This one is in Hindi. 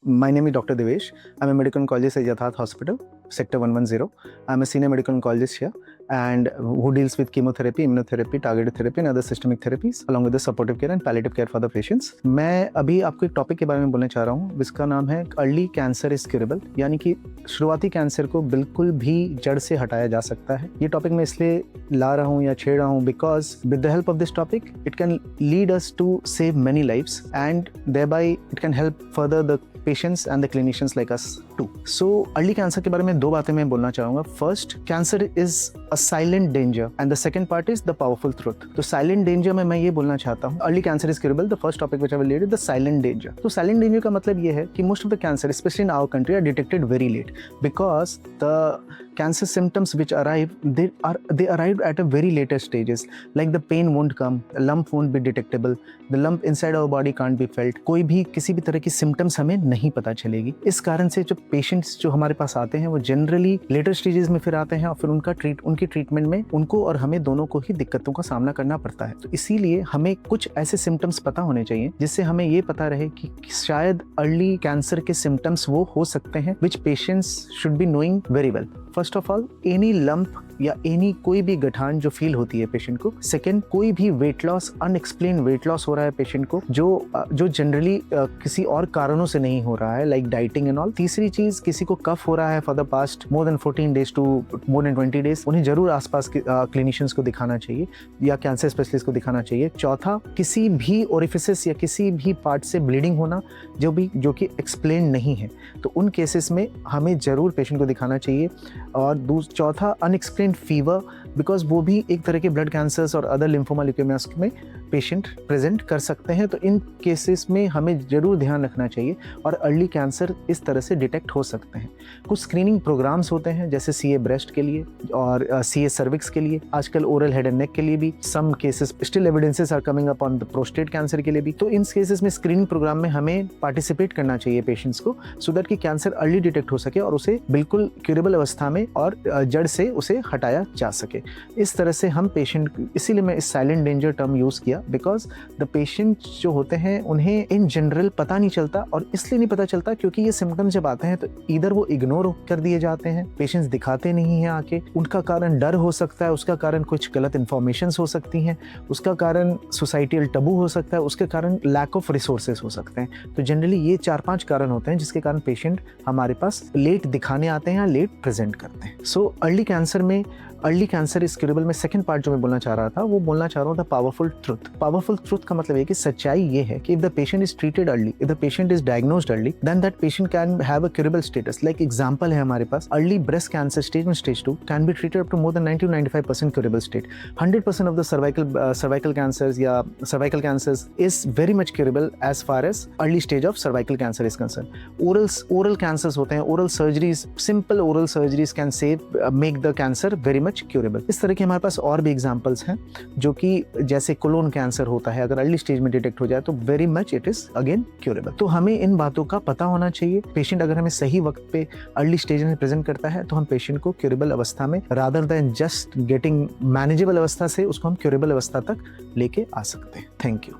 My name is Dr. Devesh. I'm a medical oncologist at Yatharth Hospital, Sector 110. I'm a senior medical oncologist here and who deals with chemotherapy, immunotherapy, targeted therapy and other systemic therapies along with the supportive care and palliative care for the patients. मैं अभी आपको एक टॉपिक के बारे में बोलने चाह रहा हूँ जिसका नाम है अर्ली कैंसर इज क्यूरेबल, यानी कि शुरुआती कैंसर को बिल्कुल भी जड़ से हटाया जा सकता है। ये टॉपिक मैं इसलिए ला रहा हूँ या छेड़ रहा हूँ because with the help of this topic it can lead us to save many lives and thereby it can help further the patients and the clinicians like us too. So early cancer के बारे में दो बातें मैं बोलना चाहूँगा. First, cancer is a silent danger and the second part is the powerful truth. तो silent danger में मैं ये बोलना चाहता हूँ early cancer is curable. The first topic which I will lead is the silent danger. तो silent danger का मतलब ये है कि most of the cancer, especially in our country, are detected very late because the cancer symptoms which arrive, they arrive at a very later stages. Like the pain won't come, a lump won't be detectable, the lump inside our body can't be felt. कोई भी किसी भी तरह की symptoms हमें नहीं पता चलेगी. इस कारण से जो पेशेंट्स जो हमारे पास आते हैं वो जनरली लेटर स्टेजेस में फिर आते हैं और फिर उनकी ट्रीटमेंट में उनको और हमें दोनों को ही दिक्कतों का सामना करना पड़ता है. तो इसीलिए हमें कुछ ऐसे सिम्टम्स पता होने चाहिए जिससे हमें ये पता रहे कि शायद अर्ली कैंसर के सिम्टम्स वो हो सकते हैं which patients should be knowing very well. First of all, any lump या एनी कोई भी गठान जो फील होती है पेशेंट को. सेकंड, कोई भी weight loss, unexplained weight loss हो रहा है पेशेंट को जो जनरली किसी और कारणों से नहीं हो रहा है, लाइक डाइटिंग एंड ऑल. तीसरी चीज, किसी को कफ हो रहा है for the past more than 14 days to more than 20 days, उन्हें जरूर आसपास के क्लिनिशियंस को दिखाना चाहिए या कैंसर स्पेशलिस्ट को दिखाना चाहिए. चौथा, किसी भी ओरिफिस या किसी भी पार्ट से ब्लीडिंग होना जो कि एक्सप्लेन नहीं है, तो उन केसेस में हमें जरूर पेशेंट को दिखाना चाहिए. और चौथा, अनएक्सप्लेन फीवर, बिकॉज वो भी एक तरह के ब्लड कैंसर्स और अदर लिम्फोमा ल्यूकेमियास में पेशेंट प्रेजेंट कर सकते हैं. तो इन केसेस में हमें ज़रूर ध्यान रखना चाहिए और अर्ली कैंसर इस तरह से डिटेक्ट हो सकते हैं. कुछ स्क्रीनिंग प्रोग्राम्स होते हैं जैसे CA ब्रेस्ट के लिए और CA सर्विक्स के लिए, आजकल ओरल हेड एंड नेक के लिए भी. Some cases still evidences are coming up on the prostate cancer के लिए भी. तो इन केसेस में स्क्रीनिंग प्रोग्राम में हमें पार्टिसिपेट करना चाहिए पेशेंट्स को, सो दैट कि कैंसर अर्ली डिटेक्ट हो सके और उसे बिल्कुल क्यूरेबल अवस्था में और जड़ से उसे हटाया जा सके. इस तरह से हम पेशेंट, इसीलिए मैं इस साइलेंट डेंजर टर्म यूज़ किया बिकॉज द पेशेंट जो होते हैं उन्हें इन जनरल पता नहीं चलता. और इसलिए नहीं पता चलता क्योंकि ये सिम्टम्स जब आते हैं तो इधर वो इग्नोर कर दिए जाते हैं, पेशेंट्स दिखाते नहीं हैं आके. उनका कारण डर हो सकता है, उसका कारण कुछ गलत इन्फॉर्मेशंस हो सकती हैं, उसका कारण सोसाइटियल टबू हो सकता है, उसके कारण लैक ऑफ रिसोर्सेज हो सकते हैं. तो जनरली ये 4-5 कारण होते हैं जिसके कारण पेशेंट हमारे पास लेट दिखाने आते हैं या लेट प्रेजेंट करते हैं. So early cancer is curable में सेकंड पार्ट जो मैं बोलना चाह रहा था वो बोलना चाह रहा हूँ the powerful truth. Powerful truth का मतलब है कि सच्चाई ये है कि if the patient is treated early, if the patient is diagnosed early, then that patient can have a curable status. Like example है हमारे पास early breast cancer stage 1 stage 2 can be treated up to more than 90-95% curable state. 100% of the cervical cancers या cervical cancers is very much curable as far as early stage of cervical cancer is concern. Oral cancers होते हैं, oral surgeries, simple oral surgeries can save make the cancer very much curable. इस तरह के हमारे पास और भी एग्जांपल्स हैं जो कि जैसे कोलोन कैंसर होता है, अगर अर्ली स्टेज में डिटेक्ट हो जाए तो very much it is again curable. तो हमें इन बातों का पता होना चाहिए. पेशेंट अगर हमें सही वक्त पे अर्ली स्टेज में प्रेजेंट करता है तो हम पेशेंट को क्यूरेबल अवस्था में, rather than just getting manageable अवस्था से, उसको हम क्यूरेबल अवस्था तक लेके आ सकते हैं. Thank you.